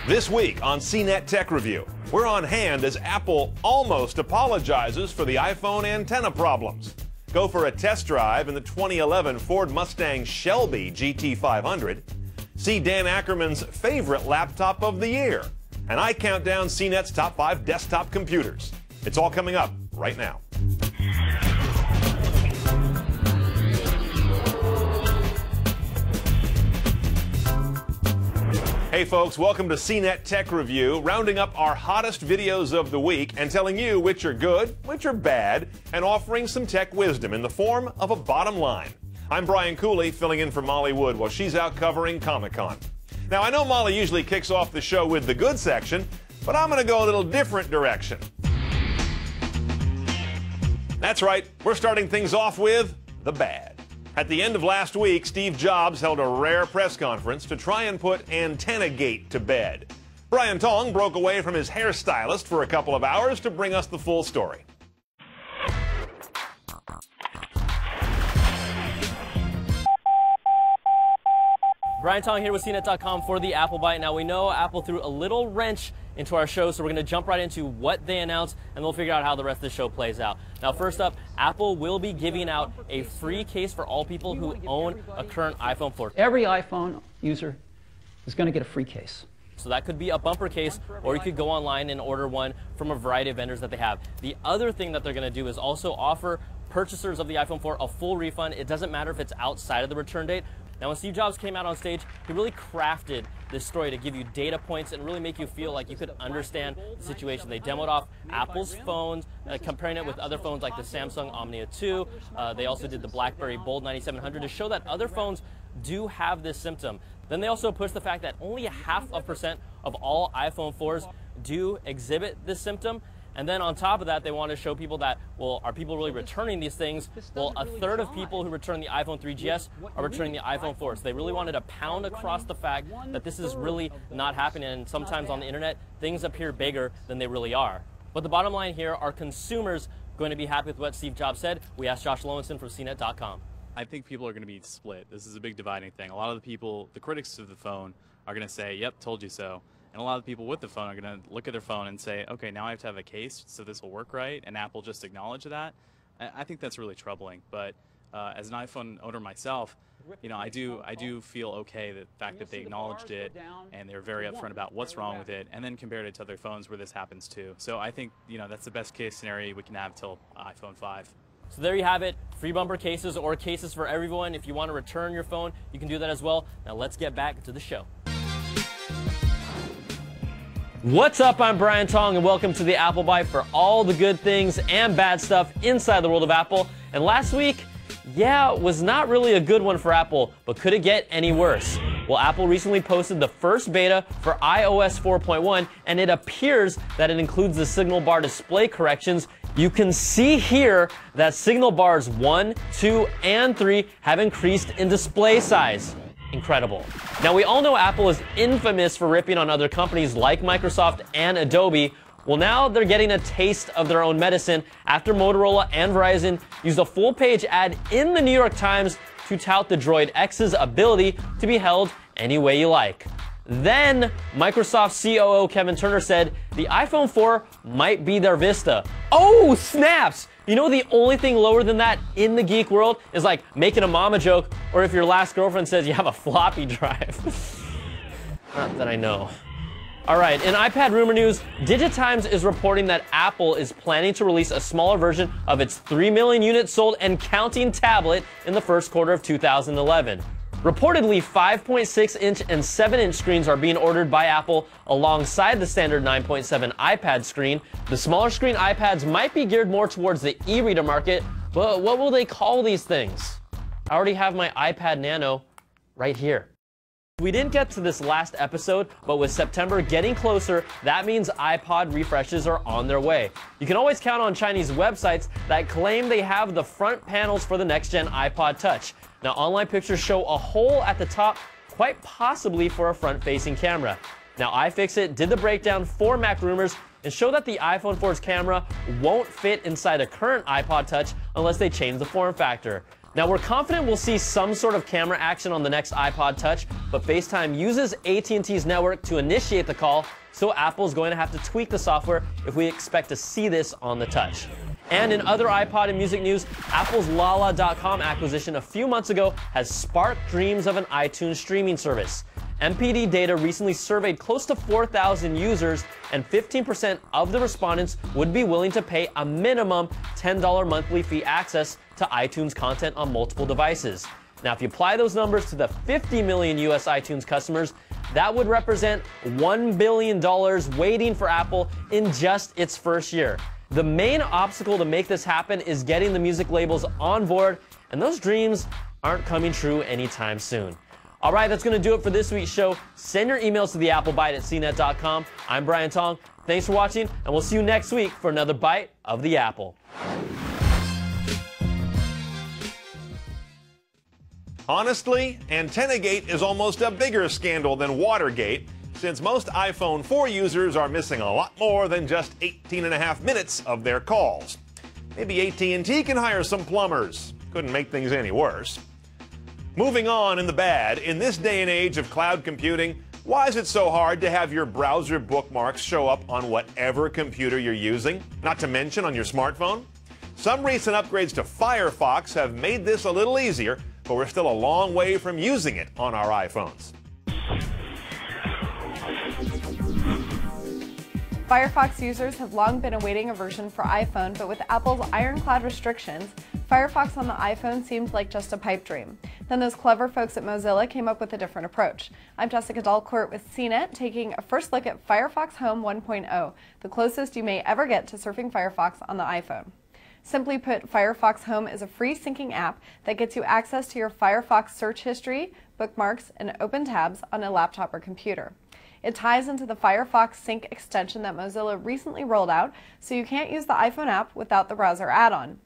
This week on CNET Tech Review, we're on hand as Apple almost apologizes for the iPhone antenna problems. Go for a test drive in the 2011 Ford Mustang Shelby GT500. See Dan Ackerman's favorite laptop of the year. And I count down CNET's top 5 desktop computers. It's all coming up right now. Hey folks, welcome to CNET Tech Review, rounding up our hottest videos of the week and telling you which are good, which are bad, and offering some tech wisdom in the form of a bottom line. I'm Brian Cooley, filling in for Molly Wood while she's out covering Comic-Con. Now, I know Molly usually kicks off the show with the good section, but I'm going to go a little different direction. That's right, we're starting things off with the bad. At the end of last week, Steve Jobs held a rare press conference to try and put antennagate to bed. Brian Tong broke away from his hairstylist for a couple of hours to bring us the full story. Brian Tong here with CNET.com for the Apple Byte. Now, we know Apple threw a little wrench into our show, so we're going to jump right into what they announced, and we'll figure out how the rest of the show plays out. Now, first up, Apple will be giving out a free case for all people who own a current iPhone 4. Every iPhone user is going to get a free case. So that could be a bumper case, or you could go online and order one from a variety of vendors that they have. The other thing that they're going to do is also offer purchasers of the iPhone 4 a full refund. It doesn't matter if it's outside of the return date. Now, when Steve Jobs came out on stage, he really crafted this story to give you data points and really make you feel like you could understand the situation. They demoed off Apple's phones, comparing it with other phones like the Samsung Omnia 2. They also did the BlackBerry Bold 9700 to show that other phones do have this symptom. Then they also pushed the fact that only 0.5% of all iPhone 4s do exhibit this symptom. And then on top of that, they want to show people that, well, are people really returning these things? Well, a third of people who return the iPhone 3GS are returning the iPhone 4. So they really wanted to pound across the fact that this is really not happening. And sometimes on the internet, things appear bigger than they really are. But the bottom line here, are consumers going to be happy with what Steve Jobs said? We asked Josh Lowenson from CNET.com. I think people are going to be split. This is a big dividing thing. A lot of the people, the critics of the phone, are going to say, yep, told you so. And a lot of people with the phone are going to look at their phone and say, okay, now I have to have a case, so this will work right, and Apple just acknowledged that. I think that's really troubling. But as an iPhone owner myself, you know, I do feel okay the fact that they acknowledged it and they're very upfront about what's wrong with it, and then compared it to other phones where this happens too. So I think, you know, that's the best case scenario we can have till iPhone 5. So there you have it, free bumper cases or cases for everyone. If you want to return your phone, you can do that as well. Now let's get back to the show. What's up? I'm Brian Tong, and welcome to the Apple Byte for all the good things and bad stuff inside the world of Apple. And last week, yeah, was not really a good one for Apple, but could it get any worse? Well, Apple recently posted the first beta for iOS 4.1, and it appears that it includes the signal bar display corrections. You can see here that signal bars 1, 2, and 3 have increased in display size. Incredible. Now, we all know Apple is infamous for ripping on other companies like Microsoft and Adobe. Well, now they're getting a taste of their own medicine after Motorola and Verizon used a full-page ad in the New York Times to tout the Droid X's ability to be held any way you like. Then, Microsoft COO Kevin Turner said the iPhone 4 might be their Vista. Oh, snaps! You know, the only thing lower than that in the geek world is like making a mama joke, or if your last girlfriend says you have a floppy drive. Not that I know. All right, in iPad rumor news, Digitimes is reporting that Apple is planning to release a smaller version of its 3 million units sold and counting tablet in the first quarter of 2011. Reportedly, 5.6-inch and 7-inch screens are being ordered by Apple alongside the standard 9.7 iPad screen. The smaller screen iPads might be geared more towards the e-reader market, but what will they call these things? I already have my iPad Nano right here. We didn't get to this last episode, but with September getting closer, that means iPod refreshes are on their way. You can always count on Chinese websites that claim they have the front panels for the next-gen iPod Touch. Now, online pictures show a hole at the top, quite possibly for a front-facing camera. Now, iFixit did the breakdown for Mac Rumors and show that the iPhone 4's camera won't fit inside a current iPod Touch unless they change the form factor. Now, we're confident we'll see some sort of camera action on the next iPod Touch, but FaceTime uses AT&T's network to initiate the call, so Apple's going to have to tweak the software if we expect to see this on the Touch. And in other iPod and music news, Apple's Lala.com acquisition a few months ago has sparked dreams of an iTunes streaming service. MPD data recently surveyed close to 4,000 users, and 15% of the respondents would be willing to pay a minimum $10 monthly fee access to iTunes content on multiple devices. Now, if you apply those numbers to the 50 million US iTunes customers, that would represent $1 billion waiting for Apple in just its first year. The main obstacle to make this happen is getting the music labels on board, and those dreams aren't coming true anytime soon. All right, that's going to do it for this week's show. Send your emails to the applebite at cnet.com. I'm Brian Tong. Thanks for watching, and we'll see you next week for another Bite of the Apple. Honestly, antennagate is almost a bigger scandal than Watergate, since most iPhone 4 users are missing a lot more than just 18.5 minutes of their calls. Maybe AT&T can hire some plumbers. Couldn't make things any worse. Moving on in the bad, in this day and age of cloud computing, why is it so hard to have your browser bookmarks show up on whatever computer you're using, not to mention on your smartphone? Some recent upgrades to Firefox have made this a little easier, but we're still a long way from using it on our iPhones. Firefox users have long been awaiting a version for iPhone, but with Apple's ironclad restrictions, Firefox on the iPhone seemed like just a pipe dream. Then those clever folks at Mozilla came up with a different approach. I'm Jessica Dalcourt with CNET, taking a first look at Firefox Home 1.0, the closest you may ever get to surfing Firefox on the iPhone. Simply put, Firefox Home is a free syncing app that gets you access to your Firefox search history, bookmarks, and open tabs on a laptop or computer. It ties into the Firefox Sync extension that Mozilla recently rolled out, so you can't use the iPhone app without the browser add-on.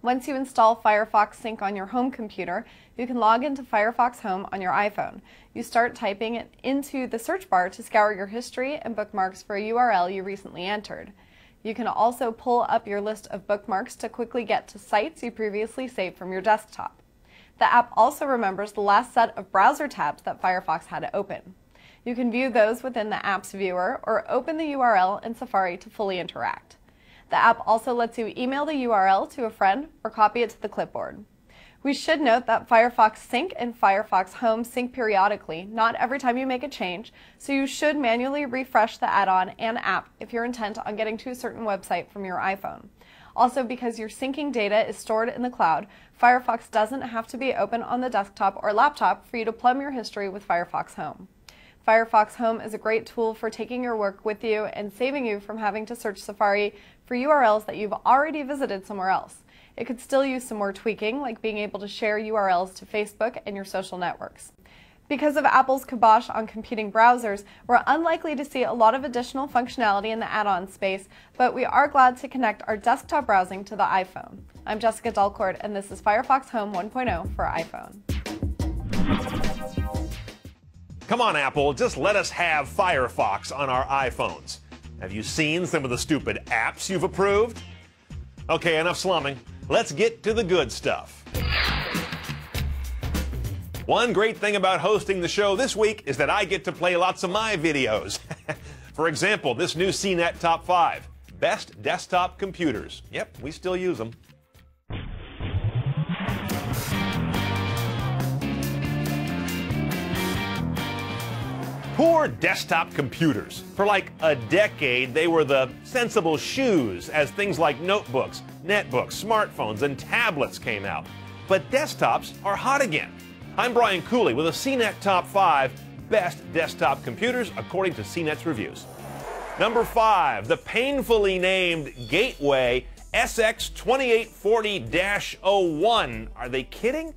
Once you install Firefox Sync on your home computer, you can log into Firefox Home on your iPhone. You start typing it into the search bar to scour your history and bookmarks for a URL you recently entered. You can also pull up your list of bookmarks to quickly get to sites you previously saved from your desktop. The app also remembers the last set of browser tabs that Firefox had open. You can view those within the app's viewer or open the URL in Safari to fully interact. The app also lets you email the URL to a friend or copy it to the clipboard. We should note that Firefox Sync and Firefox Home sync periodically, not every time you make a change, so you should manually refresh the add-on and app if you're intent on getting to a certain website from your iPhone. Also, because your syncing data is stored in the cloud, Firefox doesn't have to be open on the desktop or laptop for you to plumb your history with Firefox Home. Firefox Home is a great tool for taking your work with you and saving you from having to search Safari for URLs that you've already visited somewhere else. It could still use some more tweaking, like being able to share URLs to Facebook and your social networks. Because of Apple's kibosh on competing browsers, we're unlikely to see a lot of additional functionality in the add-on space, but we are glad to connect our desktop browsing to the iPhone. I'm Jessica Dalcourt, and this is Firefox Home 1.0 for iPhone. Come on, Apple, just let us have Firefox on our iPhones. Have you seen some of the stupid apps you've approved? Okay, enough slumming. Let's get to the good stuff. One great thing about hosting the show this week is that I get to play lots of my videos. For example, this new CNET Top 5, Best Desktop Computers. Yep, we still use them. Poor desktop computers. For like a decade, they were the sensible shoes as things like notebooks, netbooks, smartphones, and tablets came out. But desktops are hot again. I'm Brian Cooley with a CNET Top 5 Best Desktop Computers according to CNET's reviews. Number 5, the painfully named Gateway SX2840-01. Are they kidding?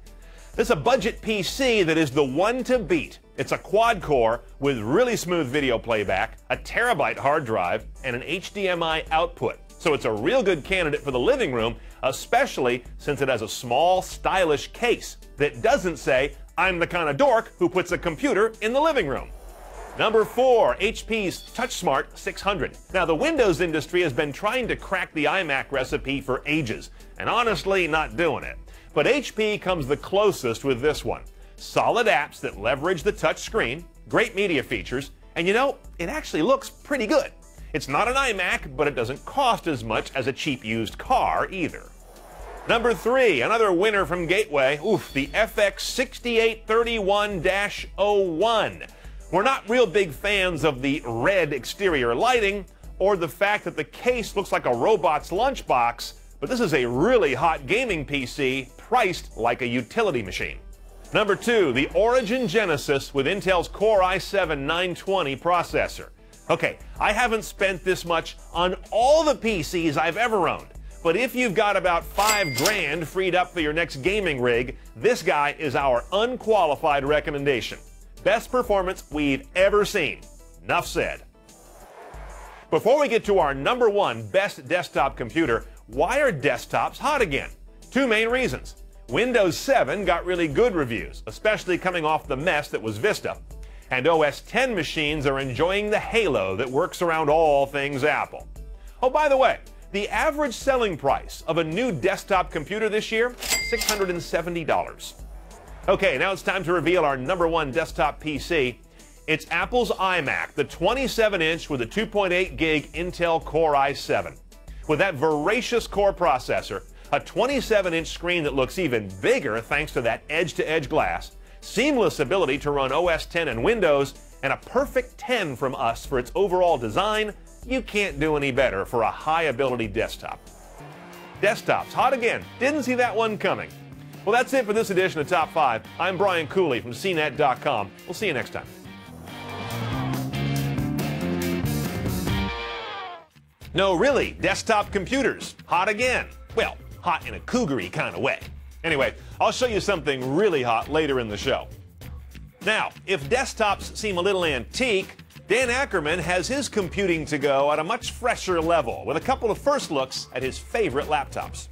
This is a budget PC that is the one to beat. It's a quad-core with really smooth video playback, a terabyte hard drive, and an HDMI output. So it's a real good candidate for the living room, especially since it has a small, stylish case that doesn't say, "I'm the kind of dork who puts a computer in the living room." Number 4, HP's TouchSmart 600. Now, the Windows industry has been trying to crack the iMac recipe for ages, and honestly, not doing it. But HP comes the closest with this one. Solid apps that leverage the touch screen, great media features, and you know, it actually looks pretty good. It's not an iMac, but it doesn't cost as much as a cheap used car either. Number 3, another winner from Gateway, the FX6831-01. We're not real big fans of the red exterior lighting or the fact that the case looks like a robot's lunchbox, but this is a really hot gaming PC priced like a utility machine. Number 2, the Origin Genesis with Intel's Core i7-920 processor. Okay, I haven't spent this much on all the PCs I've ever owned, but if you've got about $5,000 freed up for your next gaming rig, this guy is our unqualified recommendation. Best performance we've ever seen. Enough said. Before we get to our number 1 best desktop computer, why are desktops hot again? 2 main reasons. Windows 7 got really good reviews, especially coming off the mess that was Vista. And OS X machines are enjoying the halo that works around all things Apple. Oh, by the way, the average selling price of a new desktop computer this year, $670. Okay, now it's time to reveal our number 1 desktop PC. It's Apple's iMac, the 27-inch with a 2.8 gig Intel Core i7. With that voracious core processor, a 27-inch screen that looks even bigger thanks to that edge-to-edge glass, seamless ability to run OS X and Windows, and a perfect 10 from us for its overall design, you can't do any better for a high-ability desktop. Desktops, hot again. Didn't see that one coming. Well, that's it for this edition of Top 5. I'm Brian Cooley from CNET.com. We'll see you next time. No, really, desktop computers, hot again. Well, hot in a cougar-y kind of way. Anyway, I'll show you something really hot later in the show. Now, if desktops seem a little antique, Dan Ackerman has his computing to go at a much fresher level with a couple of first looks at his favorite laptops.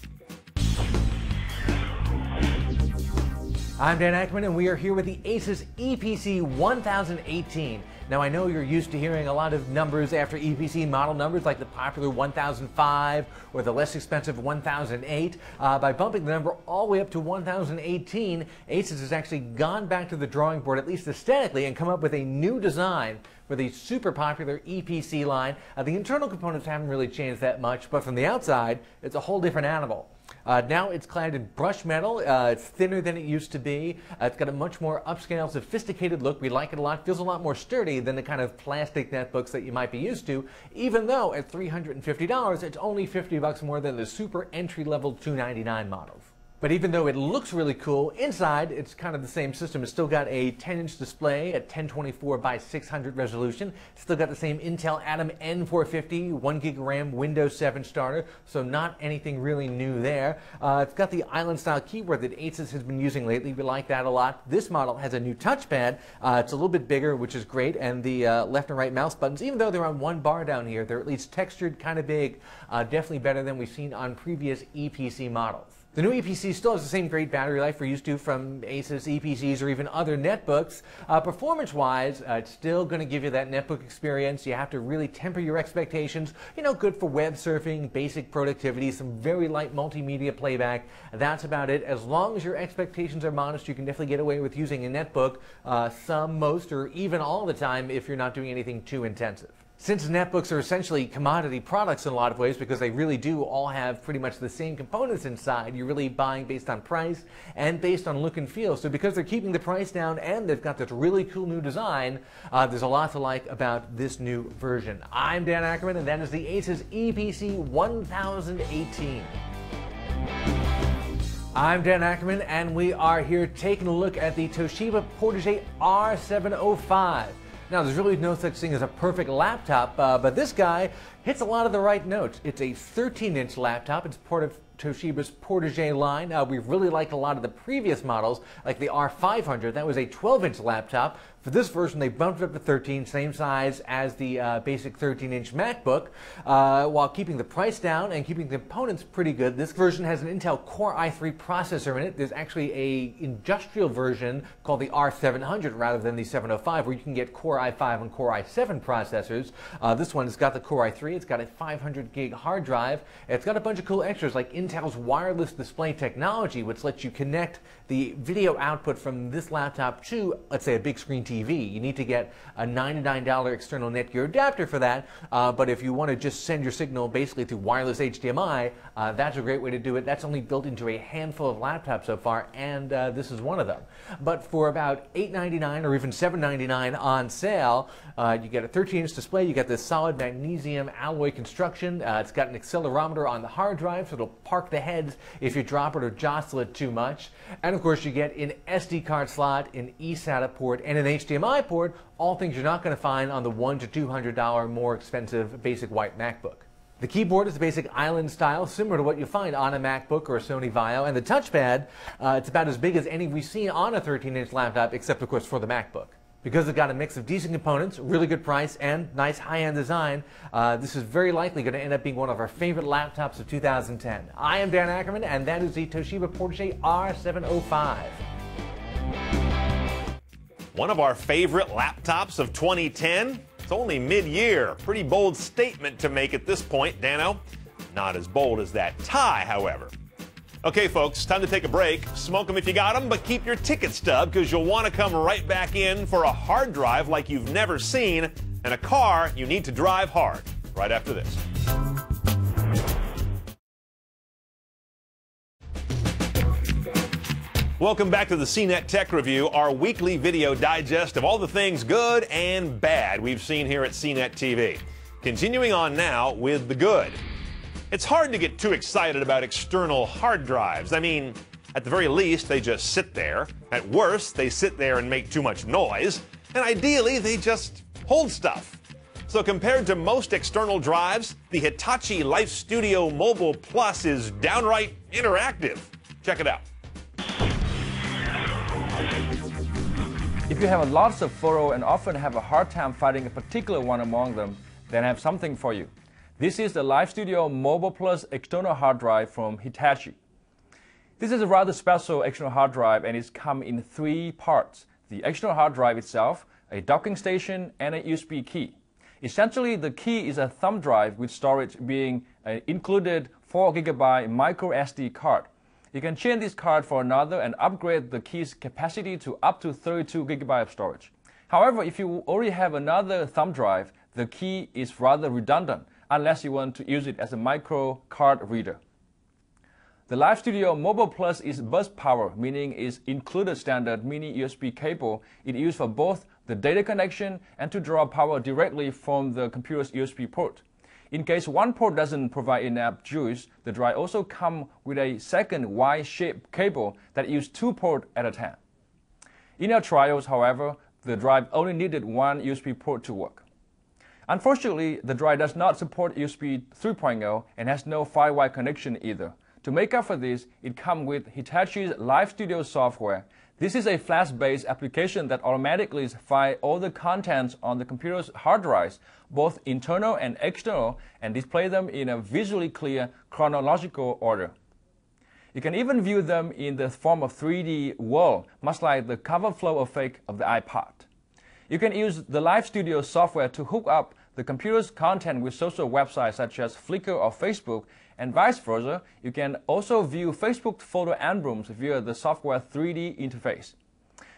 I'm Dan Ackerman, and we are here with the Asus EPC 1018. Now, I know you're used to hearing a lot of numbers after EPC model numbers, like the popular 1005 or the less expensive 1008. By bumping the number all the way up to 1018, Asus has actually gone back to the drawing board, at least aesthetically, and come up with a new design for the super popular EPC line. The internal components haven't really changed that much, but from the outside, it's a whole different animal. Now it's clad in brushed metal. It's thinner than it used to be. It's got a much more upscale, sophisticated look. We like it a lot. Feels a lot more sturdy than the kind of plastic netbooks that you might be used to, even though at $350, it's only $50 more than the super entry-level $299 models. But even though it looks really cool, inside it's kind of the same system. It's still got a 10-inch display at 1024 by 600 resolution. It's still got the same Intel Atom N450, 1 gig RAM Windows 7 starter, so not anything really new there. It's got the island-style keyboard that Asus has been using lately. We like that a lot. This model has a new touchpad. It's a little bit bigger, which is great, and the left and right mouse buttons, even though they're on one bar down here, they're at least textured, kind of big, definitely better than we've seen on previous EPC models. The new EPC still has the same great battery life we're used to from Asus EPCs or even other netbooks. Performance-wise, it's still going to give you that netbook experience. You have to really temper your expectations. You know, good for web surfing, basic productivity, some very light multimedia playback. That's about it. As long as your expectations are modest, you can definitely get away with using a netbook some, most, or even all the time if you're not doing anything too intensive. Since netbooks are essentially commodity products in a lot of ways because they really do all have pretty much the same components inside, you're really buying based on price and based on look and feel. So because they're keeping the price down and they've got this really cool new design, there's a lot to like about this new version. I'm Dan Ackerman, and that is the Asus EPC 1018. I'm Dan Ackerman, and we are here taking a look at the Toshiba Portage R705. Now, there's really no such thing as a perfect laptop, but this guy hits a lot of the right notes. It's a 13-inch laptop. It's part of Toshiba's Portage line. We've really liked a lot of the previous models, like the R500. That was a 12-inch laptop. For this version, they bumped it up to 13, same size as the basic 13-inch MacBook, while keeping the price down and keeping the components pretty good. This version has an Intel Core i3 processor in it. There's actually an industrial version called the R700 rather than the 705, where you can get Core i5 and Core i7 processors. This one has got the Core i3. It's got a 500 gig hard drive. It's got a bunch of cool extras like Intel's wireless display technology, which lets you connect the video output from this laptop to, let's say, a big screen TV. You need to get a $99 external Netgear adapter for that, but if you want to just send your signal basically through wireless HDMI, that's a great way to do it. That's only built into a handful of laptops so far, and this is one of them. But for about $8.99 or even $7.99 on sale, you get a 13-inch display, you get this solid magnesium alloy construction, it's got an accelerometer on the hard drive, so it'll park the heads if you drop it or jostle it too much. And of course you get an SD card slot, an eSATA port, and an HDMI port, all things you're not going to find on the $100 to $200 more expensive basic white MacBook. The keyboard is a basic island style, similar to what you find on a MacBook or a Sony Vaio, and the touchpad, it's about as big as any we've seen on a 13-inch laptop, except of course for the MacBook. Because it's got a mix of decent components, really good price, and nice high-end design, this is very likely going to end up being one of our favorite laptops of 2010. I am Dan Ackerman, and that is the Toshiba Portage R705. One of our favorite laptops of 2010? It's only mid-year. Pretty bold statement to make at this point, Dano. Not as bold as that tie, however. Okay, folks, time to take a break. Smoke them if you got them, but keep your ticket stub because you'll want to come right back in for a hard drive like you've never seen and a car you need to drive hard right after this. Welcome back to the CNET Tech Review, our weekly video digest of all the things good and bad we've seen here at CNET TV. Continuing on now with the good. It's hard to get too excited about external hard drives. I mean, at the very least, they just sit there. At worst, they sit there and make too much noise. And ideally, they just hold stuff. So compared to most external drives, the Hitachi Life Studio Mobile Plus is downright interactive. Check it out. If you have lots of photos and often have a hard time finding a particular one among them, then I have something for you. This is the Life Studio Mobile Plus external hard drive from Hitachi. This is a rather special external hard drive and it's come in 3 parts. The external hard drive itself, a docking station, and a USB key. Essentially, the key is a thumb drive with storage being an included 4 GB micro SD card. You can change this card for another and upgrade the key's capacity to up to 32 GB of storage. However, if you already have another thumb drive, the key is rather redundant unless you want to use it as a micro card reader. The Life Studio Mobile Plus is bus power, meaning it's included standard mini USB cable. It is used for both the data connection and to draw power directly from the computer's USB port. In case one port doesn't provide enough juice, the drive also comes with a second Y-shaped cable that uses 2 ports at a time. In our trials, however, the drive only needed 1 USB port to work. Unfortunately, the drive does not support USB 3.0 and has no FireWire connection either. To make up for this, it comes with Hitachi's Life Studio software. This is a flash-based application that automatically finds all the contents on the computer's hard drives, both internal and external, and display them in a visually clear chronological order. You can even view them in the form of 3D world, much like the cover flow effect of the iPod. You can use the Life Studio software to hook up the computer's content with social websites such as Flickr or Facebook, and vice versa. You can also view Facebook photo albums via the software 3D interface.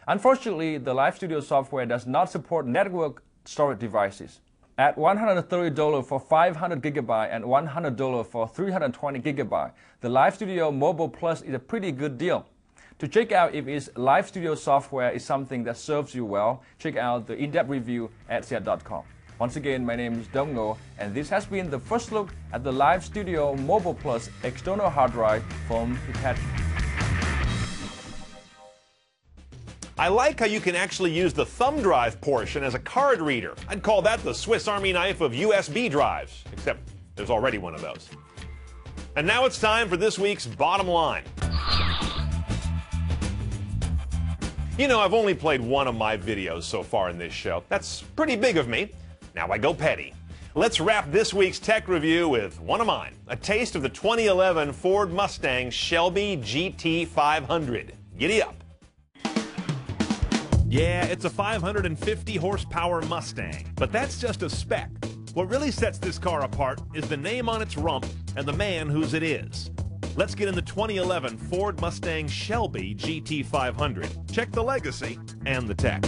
Unfortunately, the Life Studio software does not support network storage devices. At $130 for 500 GB and $100 for 320 GB, the Life Studio Mobile Plus is a pretty good deal. To check out if its Life Studio software is something that serves you well, check out the in-depth review at CNET.com. Once again, my name is Dong Ngo, and this has been the first look at the Life Studio Mobile Plus external hard drive from Hitachi. I like how you can actually use the thumb drive portion as a card reader. I'd call that the Swiss Army knife of USB drives, except there's already one of those. And now it's time for this week's bottom line. You know, I've only played one of my videos so far in this show. That's pretty big of me. Now I go petty. Let's wrap this week's tech review with one of mine, a taste of the 2011 Ford Mustang Shelby GT500. Giddy up. Yeah, it's a 550 horsepower Mustang, but that's just a spec. What really sets this car apart is the name on its rump and the man whose it is. Let's get in the 2011 Ford Mustang Shelby GT500. Check the legacy and the tech.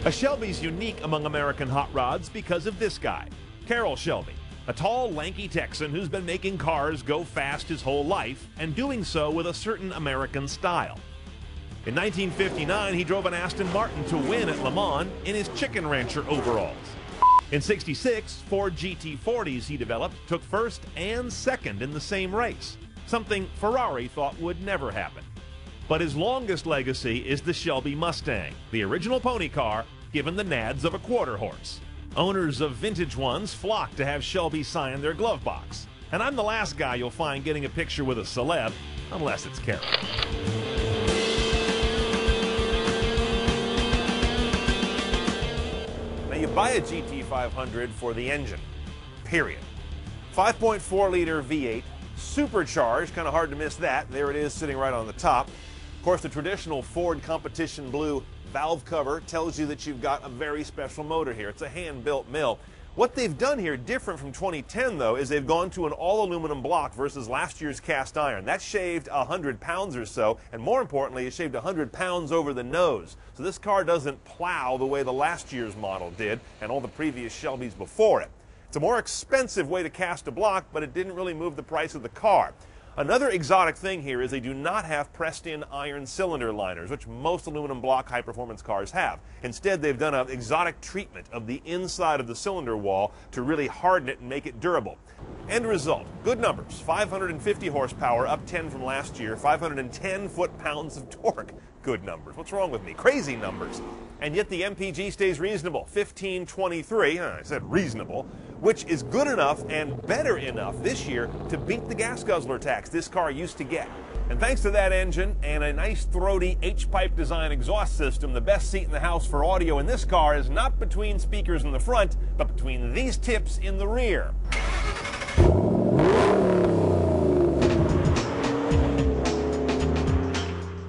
A Shelby's unique among American hot rods because of this guy, Carroll Shelby, a tall, lanky Texan who's been making cars go fast his whole life and doing so with a certain American style. In 1959, he drove an Aston Martin to win at Le Mans in his Chicken Rancher overalls. In '66, Ford GT40s he developed took first and second in the same race, something Ferrari thought would never happen. But his longest legacy is the Shelby Mustang, the original pony car given the nads of a quarter horse. Owners of vintage ones flock to have Shelby sign their glove box. And I'm the last guy you'll find getting a picture with a celeb, unless it's Carroll. Now you buy a GT500 for the engine, period. 5.4-liter V8, supercharged, kind of hard to miss that. There it is sitting right on the top. Of course, the traditional Ford competition blue valve cover tells you that you've got a very special motor here. It's a hand-built mill. What they've done here, different from 2010 though, is they've gone to an all-aluminum block versus last year's cast iron. That shaved 100 pounds or so, and more importantly, it shaved 100 pounds over the nose. So this car doesn't plow the way the last year's model did, and all the previous Shelbys before it. It's a more expensive way to cast a block, but it didn't really move the price of the car. Another exotic thing here is they do not have pressed-in iron cylinder liners, which most aluminum block high-performance cars have. Instead, they've done an exotic treatment of the inside of the cylinder wall to really harden it and make it durable. End result, good numbers, 550 horsepower, up 10 from last year, 510 foot-pounds of torque. Good numbers. What's wrong with me? Crazy numbers. And yet the MPG stays reasonable, 1523, I said reasonable, which is good enough and better enough this year to beat the gas guzzler tax this car used to get. And thanks to that engine and a nice throaty H-pipe design exhaust system, the best seat in the house for audio in this car is not between speakers in the front, but between these tips in the rear.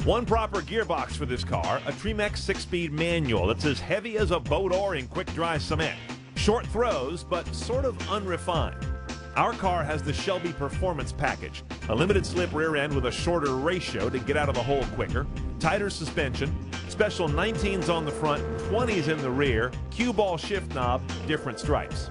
One proper gearbox for this car, a Tremex 6-speed manual that's as heavy as a boat oar in quick-dry cement. Short throws, but sort of unrefined. Our car has the Shelby Performance Package, a limited slip rear end with a shorter ratio to get out of the hole quicker, tighter suspension, special 19s on the front, 20s in the rear, cue ball shift knob, different stripes.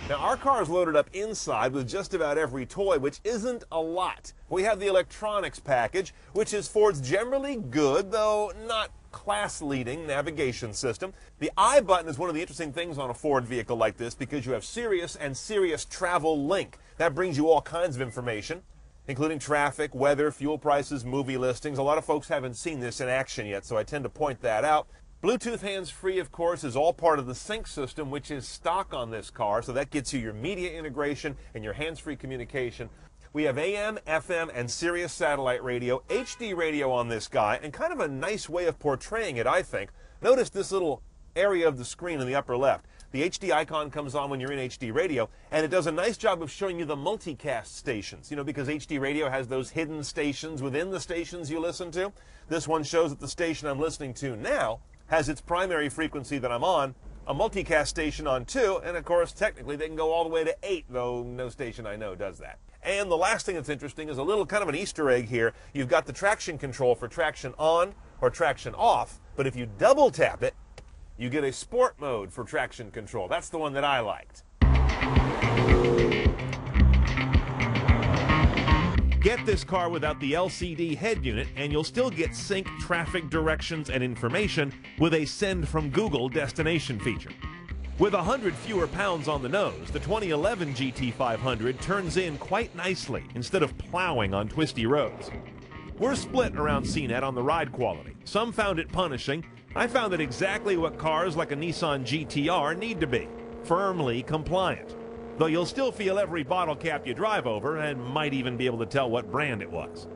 Now, our car is loaded up inside with just about every toy, which isn't a lot. We have the electronics package, which is Ford's generally good, though not class-leading navigation system. The I button is one of the interesting things on a Ford vehicle like this because you have Sirius and Sirius Travel Link. That brings you all kinds of information, including traffic, weather, fuel prices, movie listings. A lot of folks haven't seen this in action yet, so I tend to point that out. Bluetooth hands-free, of course, is all part of the sync system, which is stock on this car, so that gets you your media integration and your hands-free communication. We have AM, FM, and Sirius satellite radio, HD radio on this guy, and kind of a nice way of portraying it, I think. Notice this little area of the screen in the upper left. The HD icon comes on when you're in HD radio, and it does a nice job of showing you the multicast stations, you know, because HD radio has those hidden stations within the stations you listen to. This one shows that the station I'm listening to now has its primary frequency that I'm on, a multicast station on 2, and of course, technically, they can go all the way to 8, though no station I know does that. And the last thing that's interesting is a little kind of an Easter egg here. You've got the traction control for traction on or traction off, but if you double tap it, you get a sport mode for traction control. That's the one that I liked. Get this car without the LCD head unit, and you'll still get sync traffic directions and information with a Send from Google destination feature. With 100 fewer pounds on the nose, the 2011 GT500 turns in quite nicely instead of plowing on twisty roads. We're split around CNET on the ride quality. Some found it punishing. I found it exactly what cars like a Nissan GT-R need to be, firmly compliant. Though you'll still feel every bottle cap you drive over and might even be able to tell what brand it was.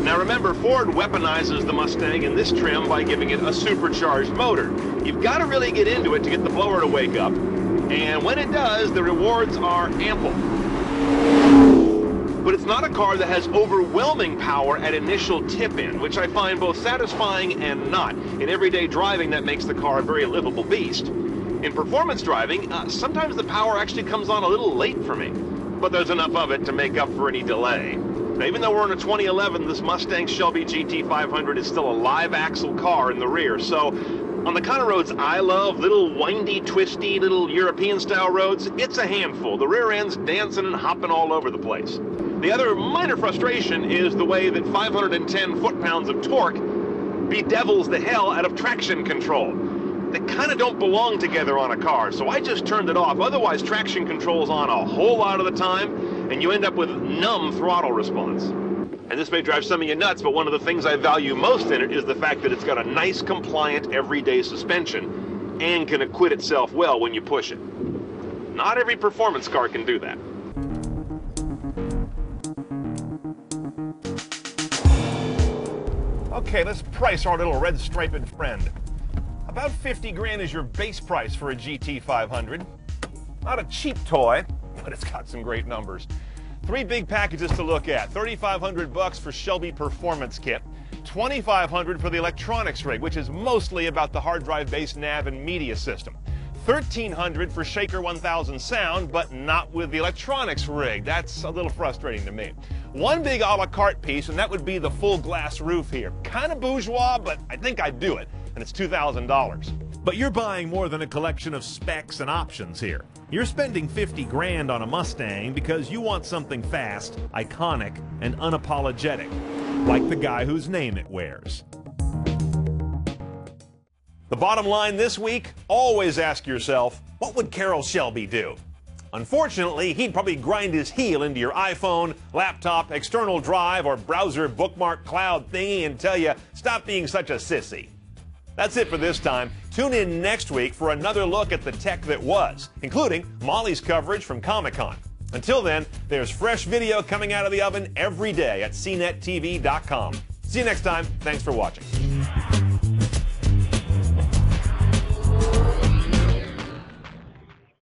Now remember, Ford weaponizes the Mustang in this trim by giving it a supercharged motor. You've got to really get into it to get the blower to wake up, and when it does, the rewards are ample. But it's not a car that has overwhelming power at initial tip-in, which I find both satisfying and not. In everyday driving, that makes the car a very livable beast. In performance driving, sometimes the power actually comes on a little late for me, but there's enough of it to make up for any delay. Now, even though we're in a 2011, this Mustang Shelby GT500 is still a live axle car in the rear, so on the kind of roads I love, little windy, twisty, little European-style roads, it's a handful. The rear end's dancing and hopping all over the place. The other minor frustration is the way that 510 foot-pounds of torque bedevils the hell out of traction control. They kind of don't belong together on a car, so I just turned it off. Otherwise, traction control's on a whole lot of the time, and you end up with numb throttle response. And this may drive some of you nuts, but one of the things I value most in it is the fact that it's got a nice, compliant, everyday suspension and can acquit itself well when you push it. Not every performance car can do that. Okay, let's price our little red striped friend. About 50 grand is your base price for a GT500. Not a cheap toy, but it's got some great numbers. 3 big packages to look at. $3,500 for Shelby Performance Kit, $2,500 for the electronics rig, which is mostly about the hard drive base nav and media system. $1,300 for Shaker 1000 sound, but not with the electronics rig. That's a little frustrating to me. One big a la carte piece, and that would be the full glass roof here. Kind of bourgeois, but I think I'd do it, and it's $2,000. But you're buying more than a collection of specs and options here. You're spending 50 grand on a Mustang because you want something fast, iconic, and unapologetic, like the guy whose name it wears. The bottom line this week, always ask yourself, what would Carroll Shelby do? Unfortunately, he'd probably grind his heel into your iPhone, laptop, external drive, or browser bookmark cloud thingy and tell you, stop being such a sissy. That's it for this time. Tune in next week for another look at the tech that was, including Molly's coverage from Comic-Con. Until then, there's fresh video coming out of the oven every day at CNETTV.com. See you next time. Thanks for watching.